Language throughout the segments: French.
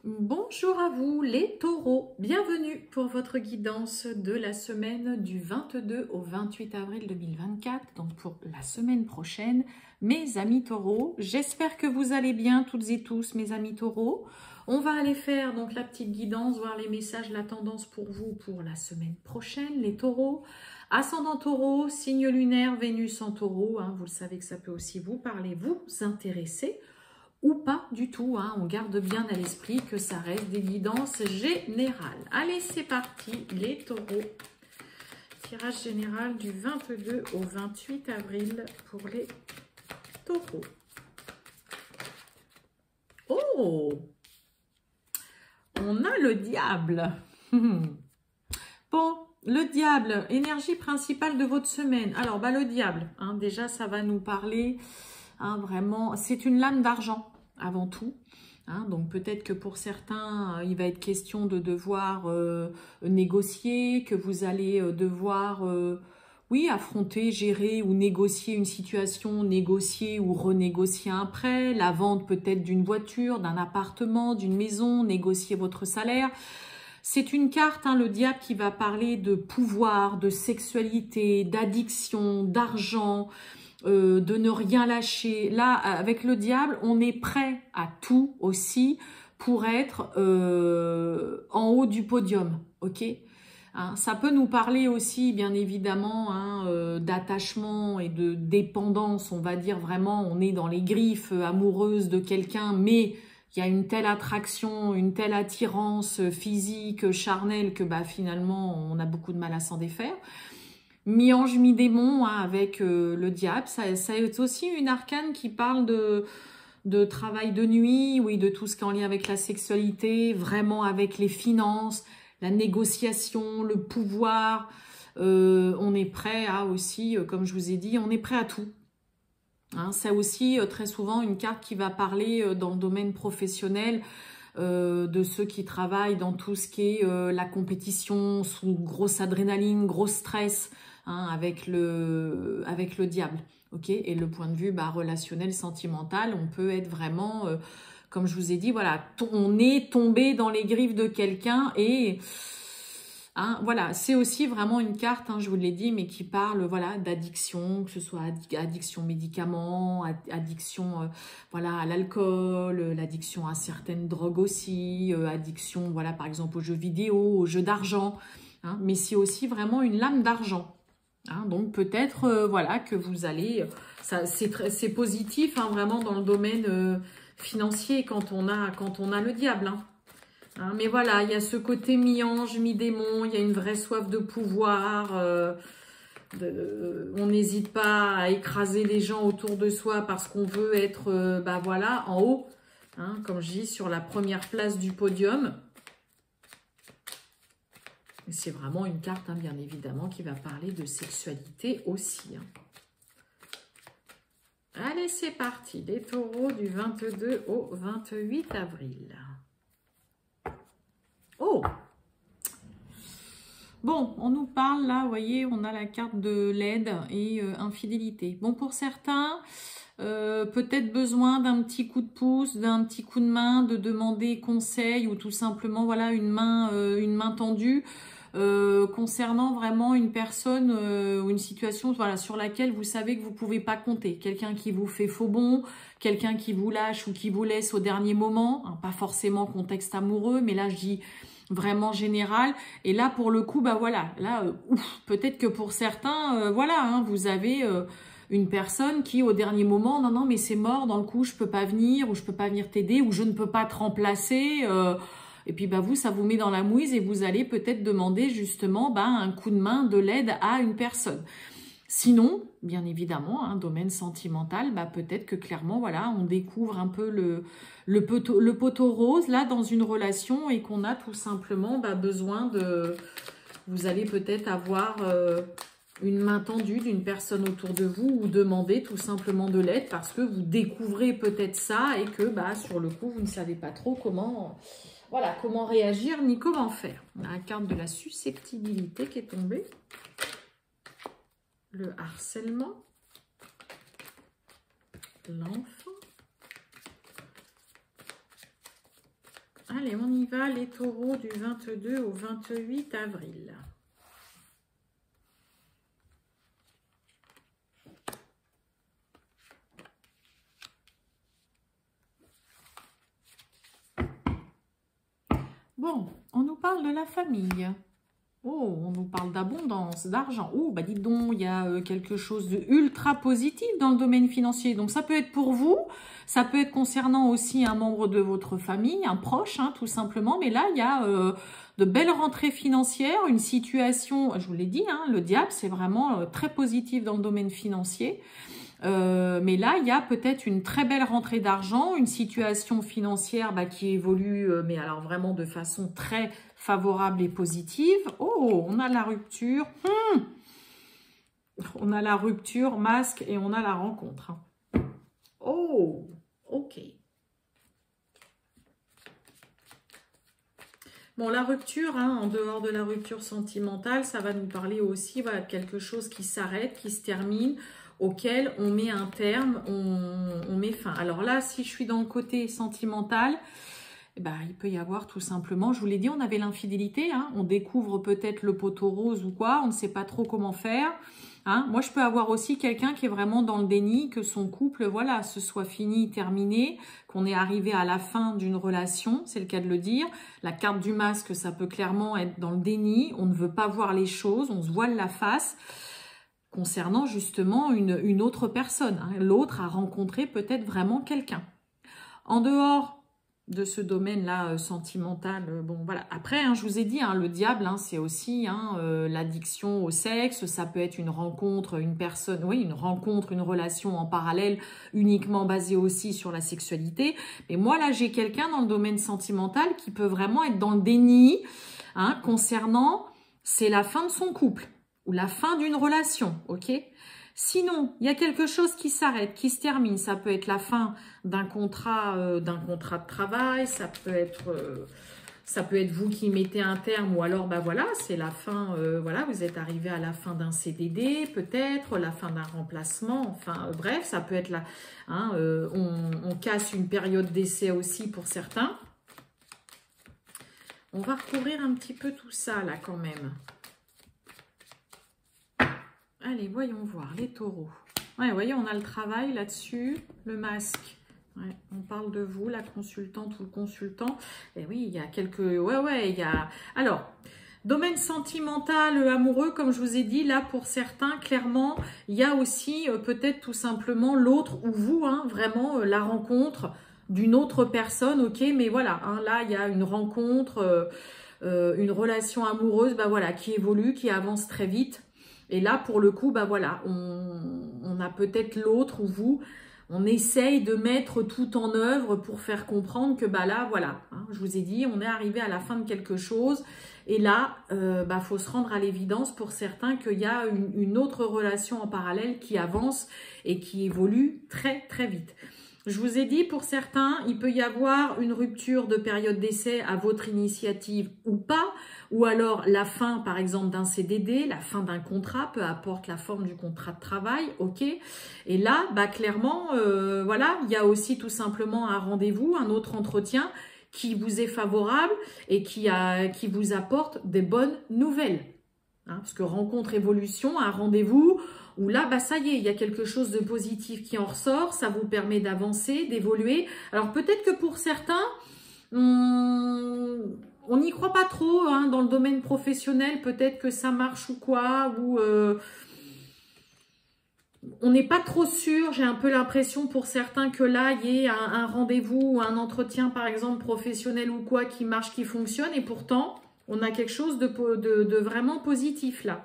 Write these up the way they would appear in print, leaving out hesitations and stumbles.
Bonjour à vous les taureaux, bienvenue pour votre guidance de la semaine du 22 au 28 avril 2024, donc pour la semaine prochaine. Mes amis taureaux, j'espère que vous allez bien toutes et tous mes amis taureaux. On va aller faire donc la petite guidance, voir les messages, la tendance pour vous pour la semaine prochaine, les taureaux. Ascendant taureau, signe lunaire, Vénus en taureau, vous le savez que ça peut aussi vous parler, vous intéresser. Ou pas du tout, on garde bien à l'esprit que ça reste des guidances générales. Allez, c'est parti, les taureaux. Tirage général du 22 au 28 avril pour les taureaux. Oh, on a le diable. Bon, le diable, énergie principale de votre semaine. Alors, le diable, déjà, ça va nous parler... vraiment, c'est une lame d'argent avant tout. Donc peut-être que pour certains, il va être question de devoir négocier, que vous allez devoir, oui, affronter, gérer ou négocier une situation, négocier ou renégocier un prêt, la vente peut-être d'une voiture, d'un appartement, d'une maison, négocier votre salaire. C'est une carte, le diable, qui va parler de pouvoir, de sexualité, d'addiction, d'argent, de ne rien lâcher. Là, avec le diable, on est prêt à tout aussi pour être en haut du podium, ok ? Ça peut nous parler aussi, bien évidemment, d'attachement et de dépendance. On va dire vraiment, on est dans les griffes amoureuses de quelqu'un, mais il y a une telle attraction, une telle attirance physique, charnelle, que finalement, on a beaucoup de mal à s'en défaire. Mi-ange, mi-démon, avec le diable, ça est aussi une arcane qui parle de travail de nuit, oui, de tout ce qui est en lien avec la sexualité, vraiment avec les finances, la négociation, le pouvoir. On est prêt à aussi, comme je vous ai dit, on est prêt à tout. C'est aussi très souvent une carte qui va parler dans le domaine professionnel, de ceux qui travaillent dans tout ce qui est la compétition, sous grosse adrénaline, gros stress, avec le diable. Ok, et le point de vue relationnel, sentimental, on peut être vraiment, comme je vous ai dit, voilà, on est tombé dans les griffes de quelqu'un et... voilà, c'est aussi vraiment une carte, je vous l'ai dit, mais qui parle voilà, d'addiction, que ce soit addiction médicaments, addiction voilà, à l'alcool, l'addiction à certaines drogues aussi, addiction voilà, par exemple aux jeux vidéo, aux jeux d'argent, mais c'est aussi vraiment une lame d'argent. Donc peut-être voilà, que vous allez, c'est positif vraiment dans le domaine financier quand on a le diable. Mais voilà, il y a ce côté mi-ange, mi-démon, il y a une vraie soif de pouvoir. On n'hésite pas à écraser les gens autour de soi parce qu'on veut être voilà, en haut, comme je dis, sur la première place du podium. C'est vraiment une carte, bien évidemment, qui va parler de sexualité aussi. Allez, c'est parti, les taureaux du 22 au 28 avril. Oh! Bon, on nous parle là, vous voyez, on a la carte de l'aide et infidélité. Bon, pour certains, peut-être besoin d'un petit coup de pouce, d'un petit coup de main, de demander conseil ou tout simplement, voilà, une main tendue concernant vraiment une personne ou une situation voilà, sur laquelle vous savez que vous ne pouvez pas compter. Quelqu'un qui vous fait faux bond, quelqu'un qui vous lâche ou qui vous laisse au dernier moment, pas forcément contexte amoureux, mais là je dis vraiment général. Et là pour le coup, voilà, là peut-être que pour certains, voilà, vous avez une personne qui au dernier moment, non mais c'est mort, dans le coup je peux pas venir, ou je peux pas venir t'aider, ou je ne peux pas te remplacer. Et puis vous, ça vous met dans la mouise et vous allez peut-être demander justement un coup de main, de l'aide à une personne. Sinon, bien évidemment, un domaine sentimental, peut-être que clairement, voilà, on découvre un peu le poteau rose là dans une relation et qu'on a tout simplement besoin de... Vous allez peut-être avoir une main tendue d'une personne autour de vous ou demander tout simplement de l'aide parce que vous découvrez peut-être ça et que sur le coup, vous ne savez pas trop comment... Voilà, comment réagir ni comment faire. On a la carte de la susceptibilité qui est tombée. Le harcèlement. L'enfant. Allez, on y va, les taureaux du 22 au 28 avril. Bon, on nous parle de la famille. Oh, on nous parle d'abondance, d'argent. Oh, bah dites donc, il y a quelque chose de ultra positif dans le domaine financier. Donc, ça peut être pour vous, ça peut être concernant aussi un membre de votre famille, un proche, hein, tout simplement. Mais là, il y a de belles rentrées financières, une situation, je vous l'ai dit, hein, le diable, c'est vraiment très positif dans le domaine financier. Mais là, il y a peut-être une très belle rentrée d'argent, une situation financière qui évolue, mais alors vraiment de façon très favorable et positive. Oh, on a la rupture. On a la rupture, masque, et on a la rencontre. Oh, ok. Bon, la rupture, hein, en dehors de la rupture sentimentale, ça va nous parler aussi de quelque chose qui s'arrête, qui se termine, auquel on met un terme, on met fin. Alors là, si je suis dans le côté sentimental, il peut y avoir tout simplement, je vous l'ai dit, on avait l'infidélité, hein, on découvre peut-être le poteau rose ou quoi, on ne sait pas trop comment faire. Hein. Moi, je peux avoir aussi quelqu'un qui est vraiment dans le déni, que son couple, voilà, ce soit fini, terminé, qu'on est arrivé à la fin d'une relation, c'est le cas de le dire. La carte du masque, ça peut clairement être dans le déni, on ne veut pas voir les choses, on se voile la face concernant justement une autre personne. Hein. L'autre a rencontré peut-être vraiment quelqu'un. En dehors de ce domaine-là sentimental, bon voilà. Après, hein, je vous ai dit, hein, le diable, hein, c'est aussi l'addiction au sexe. Ça peut être une rencontre, une personne, oui, une rencontre, une relation en parallèle, uniquement basée aussi sur la sexualité. Mais moi, là, j'ai quelqu'un dans le domaine sentimental qui peut vraiment être dans le déni, hein, concernant, c'est la fin de son couple ou la fin d'une relation, ok ? Sinon, il y a quelque chose qui s'arrête, qui se termine. Ça peut être la fin d'un contrat de travail, ça peut être vous qui mettez un terme, ou alors voilà, c'est la fin, voilà, vous êtes arrivé à la fin d'un CDD, peut-être la fin d'un remplacement. Enfin, bref, ça peut être là. Hein, on casse une période d'essai aussi pour certains. On va recouvrir un petit peu tout ça là quand même. Allez, voyons voir, les taureaux. Ouais, vous voyez, on a le travail là-dessus, le masque. Ouais, on parle de vous, la consultante ou le consultant. Et oui, il y a quelques... Ouais, il y a... Alors, domaine sentimental, amoureux, comme je vous ai dit, là, pour certains, clairement, il y a aussi peut-être tout simplement l'autre ou vous, hein, vraiment, la rencontre d'une autre personne, ok, mais voilà, hein, là, il y a une rencontre, une relation amoureuse, voilà, qui évolue, qui avance très vite. Et là, pour le coup, voilà, on a peut-être l'autre ou vous, on essaye de mettre tout en œuvre pour faire comprendre que là, voilà, hein, je vous ai dit, on est arrivé à la fin de quelque chose. Et là, faut se rendre à l'évidence pour certains qu'il y a une autre relation en parallèle qui avance et qui évolue très, très vite. Je vous ai dit, pour certains, il peut y avoir une rupture de période d'essai à votre initiative ou pas, ou alors la fin, par exemple, d'un CDD, la fin d'un contrat, peu importe la forme du contrat de travail, ok. Et là, clairement, voilà, il y a aussi tout simplement un rendez-vous, un autre entretien qui vous est favorable et qui vous apporte des bonnes nouvelles. Hein, parce que rencontre, évolution, un rendez-vous où là, ça y est, il y a quelque chose de positif qui en ressort, ça vous permet d'avancer, d'évoluer. Alors peut-être que pour certains, on n'y croit pas trop, hein, dans le domaine professionnel, peut-être que ça marche ou quoi, ou on n'est pas trop sûr. J'ai un peu l'impression pour certains que là, il y ait un rendez-vous ou un entretien, par exemple, professionnel ou quoi, qui marche, qui fonctionne, et pourtant, on a quelque chose de vraiment positif là.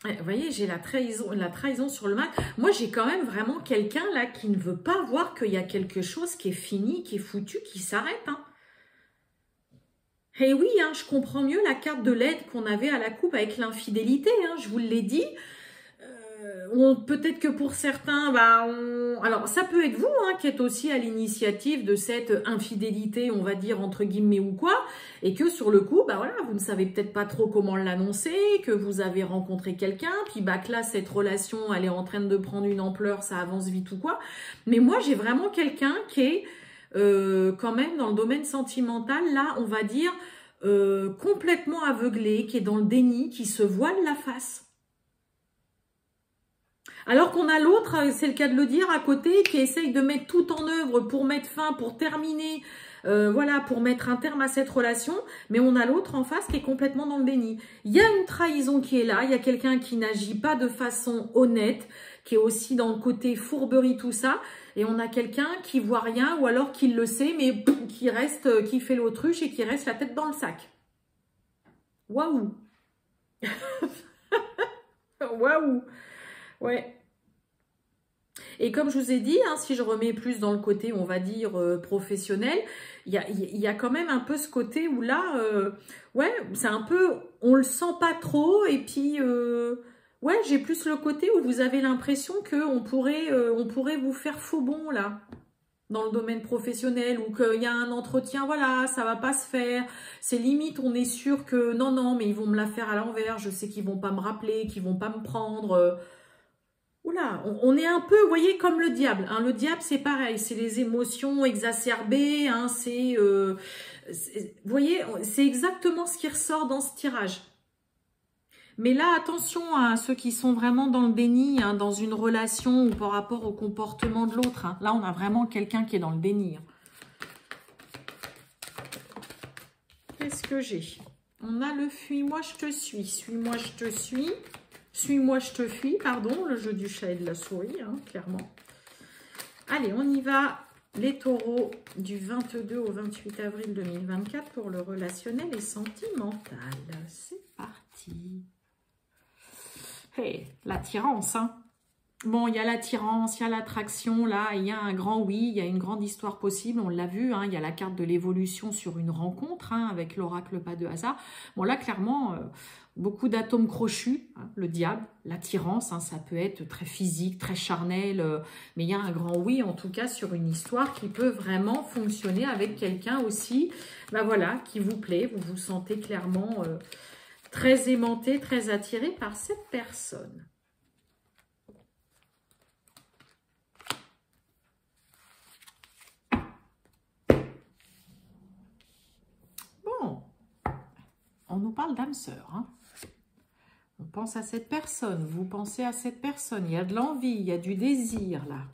Vous voyez, j'ai la trahison sur le mal. Moi, j'ai quand même vraiment quelqu'un là qui ne veut pas voir qu'il y a quelque chose qui est fini, qui est foutu, qui s'arrête. Hein. Et oui, hein, je comprends mieux la carte de l'aide qu'on avait à la coupe avec l'infidélité. Hein, je vous l'ai dit. Peut-être que pour certains, alors ça peut être vous, hein, qui êtes aussi à l'initiative de cette infidélité, on va dire entre guillemets ou quoi, et que sur le coup, voilà, vous ne savez peut-être pas trop comment l'annoncer, que vous avez rencontré quelqu'un, puis que là cette relation, elle est en train de prendre une ampleur, ça avance vite ou quoi. Mais moi j'ai vraiment quelqu'un qui est quand même dans le domaine sentimental, là, on va dire complètement aveuglé, qui est dans le déni, qui se voile la face. Alors qu'on a l'autre, c'est le cas de le dire, à côté, qui essaye de mettre tout en œuvre pour mettre fin, pour terminer, voilà, pour mettre un terme à cette relation, mais on a l'autre en face qui est complètement dans le déni. Il y a une trahison qui est là, il y a quelqu'un qui n'agit pas de façon honnête, qui est aussi dans le côté fourberie, tout ça, et on a quelqu'un qui voit rien, ou alors qui le sait, mais qui reste, qui fait l'autruche et qui reste la tête dans le sac. Waouh. Waouh. Ouais. Et comme je vous ai dit, hein, si je remets plus dans le côté, on va dire, professionnel, il y a quand même un peu ce côté où là, ouais, c'est un peu, on le sent pas trop, et puis, ouais, j'ai plus le côté où vous avez l'impression qu'on pourrait vous faire faux bond, là, dans le domaine professionnel, ou qu'il y a un entretien, voilà, ça va pas se faire, c'est limite, on est sûr que, non, mais ils vont me la faire à l'envers, je sais qu'ils vont pas me rappeler, qu'ils vont pas me prendre... Oula, on est un peu, vous voyez, comme le diable. Hein. Le diable, c'est pareil, c'est les émotions exacerbées. Hein, vous voyez, c'est exactement ce qui ressort dans ce tirage. Mais là, attention à ceux qui sont vraiment dans le déni, hein, dans une relation ou par rapport au comportement de l'autre. Hein. Là, on a vraiment quelqu'un qui est dans le déni. Hein. Qu'est-ce que j'ai? On a le fuis-moi, je te suis. Suis-moi, je te suis. Suis-moi, je te fuis, pardon, le jeu du chat et de la souris, hein, clairement. Allez, on y va. Les taureaux du 22 au 28 avril 2024 pour le relationnel et sentimental. C'est parti. Hey, l'attirance, hein. Bon, il y a l'attirance, il y a l'attraction, là, il y a un grand oui, il y a une grande histoire possible, on l'a vu, hein, il y a la carte de l'évolution sur une rencontre, hein, avec l'oracle pas de hasard. Bon, là, clairement, beaucoup d'atomes crochus, hein, le diable, l'attirance, hein, ça peut être très physique, très charnel, mais il y a un grand oui, en tout cas, sur une histoire qui peut vraiment fonctionner avec quelqu'un aussi, ben voilà, qui vous plaît, vous vous sentez clairement très aimanté, très attiré par cette personne. On nous parle d'âme sœur. Hein. On pense à cette personne. Vous pensez à cette personne. Il y a de l'envie, il y a du désir là.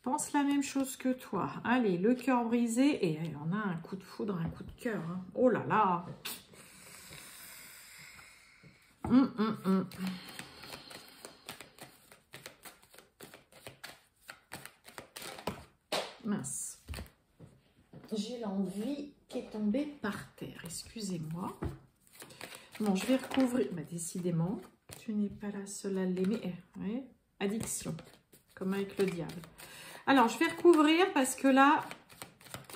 Pense la même chose que toi. Allez, le cœur brisé. Et on a un coup de foudre, un coup de cœur. Hein. Oh là là. Mince. J'ai l'envie qui est tombée par terre. Excusez-moi. Bon, je vais recouvrir. Bah, décidément, tu n'es pas la seule à l'aimer. Ouais. Addiction, comme avec le diable. Alors, je vais recouvrir parce que là,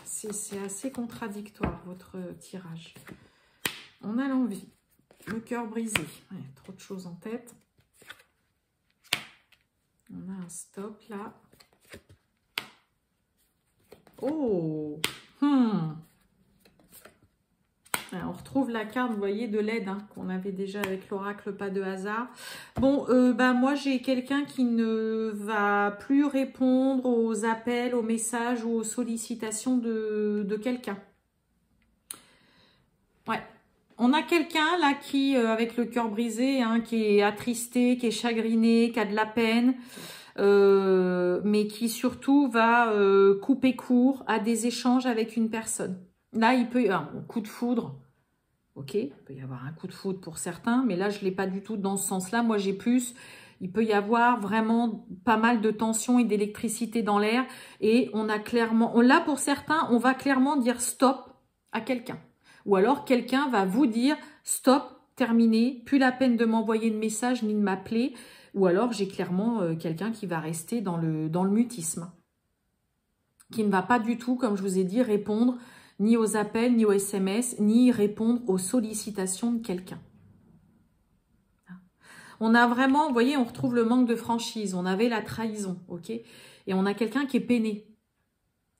c'est assez contradictoire, votre tirage. On a l'envie. Le cœur brisé. Ouais, trop de choses en tête. On a un stop là. Oh, Alors, on retrouve la carte, vous voyez, de l'aide hein, qu'on avait déjà avec l'oracle pas de hasard. Bon, moi, j'ai quelqu'un qui ne va plus répondre aux appels, aux messages ou aux sollicitations de quelqu'un. Ouais. On a quelqu'un là qui, avec le cœur brisé, hein, qui est attristé, qui est chagriné, qui a de la peine, mais qui surtout va couper court à des échanges avec une personne. Là, il peut y avoir un coup de foudre. Ok, il peut y avoir un coup de foudre pour certains, mais là, je ne l'ai pas du tout dans ce sens-là. Moi, j'ai plus... Il peut y avoir vraiment pas mal de tension et d'électricité dans l'air. Et on a clairement... Là, pour certains, on va clairement dire stop à quelqu'un. Ou alors, quelqu'un va vous dire stop, terminé, plus la peine de m'envoyer de message ni de m'appeler. Ou alors, j'ai clairement quelqu'un qui va rester dans le mutisme. Qui ne va pas du tout, comme je vous ai dit, répondre ni aux appels, ni aux SMS, ni répondre aux sollicitations de quelqu'un. On a vraiment, vous voyez, on retrouve le manque de franchise. On avait la trahison, ok? Et on a quelqu'un qui est peiné.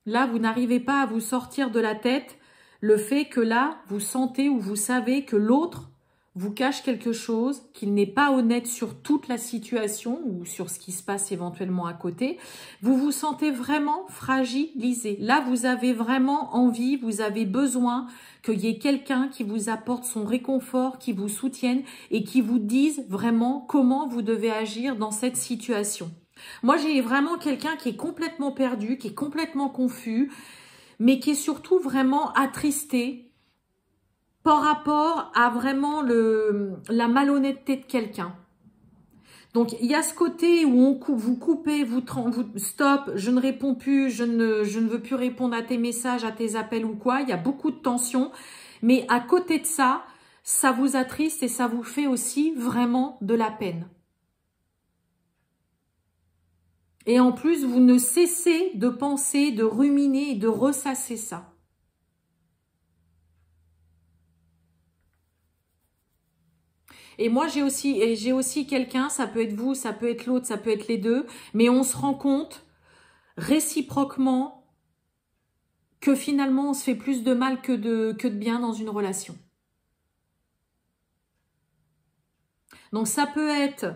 Là, vous n'arrivez pas à vous sortir de la tête le fait que là, vous sentez ou vous savez que l'autre vous cache quelque chose, qu'il n'est pas honnête sur toute la situation ou sur ce qui se passe éventuellement à côté. Vous vous sentez vraiment fragilisé. Là, vous avez vraiment envie, vous avez besoin qu'il y ait quelqu'un qui vous apporte son réconfort, qui vous soutienne et qui vous dise vraiment comment vous devez agir dans cette situation. Moi, j'ai vraiment quelqu'un qui est complètement perdu, qui est complètement confus, mais qui est surtout vraiment attristé par rapport à vraiment la malhonnêteté de quelqu'un. Donc, il y a ce côté où vous coupez, vous stop, je ne réponds plus, je ne veux plus répondre à tes messages, à tes appels ou quoi. Il y a beaucoup de tension. Mais à côté de ça, ça vous attriste et ça vous fait aussi vraiment de la peine. Et en plus, vous ne cessez de penser, de ruminer et de ressasser ça. Et moi, j'ai aussi quelqu'un, ça peut être vous, ça peut être l'autre, ça peut être les deux, mais on se rend compte réciproquement que finalement, on se fait plus de mal que de bien dans une relation. Donc, ça peut être,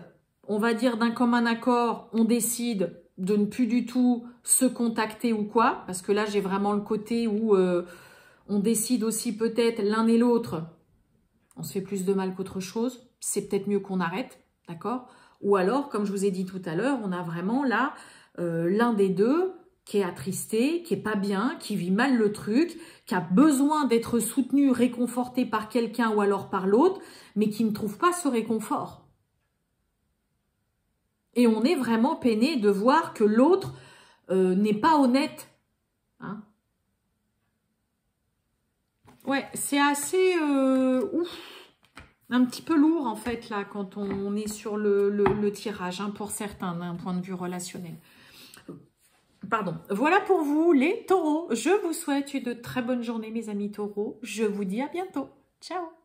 on va dire d'un commun accord, on décide de ne plus du tout se contacter ou quoi, parce que là, j'ai vraiment le côté où on décide aussi peut-être l'un et l'autre, on se fait plus de mal qu'autre chose, c'est peut-être mieux qu'on arrête, d'accord? Ou alors, comme je vous ai dit tout à l'heure, on a vraiment là l'un des deux qui est attristé, qui est pas bien, qui vit mal le truc, qui a besoin d'être soutenu, réconforté par quelqu'un ou alors par l'autre, mais qui ne trouve pas ce réconfort. Et on est vraiment peiné de voir que l'autre n'est pas honnête. Hein? Ouais, c'est assez un petit peu lourd en fait là quand on est sur le tirage hein, pour certains d'un point de vue relationnel. Pardon. Voilà pour vous les taureaux. Je vous souhaite une très bonne journée mes amis taureaux. Je vous dis à bientôt. Ciao.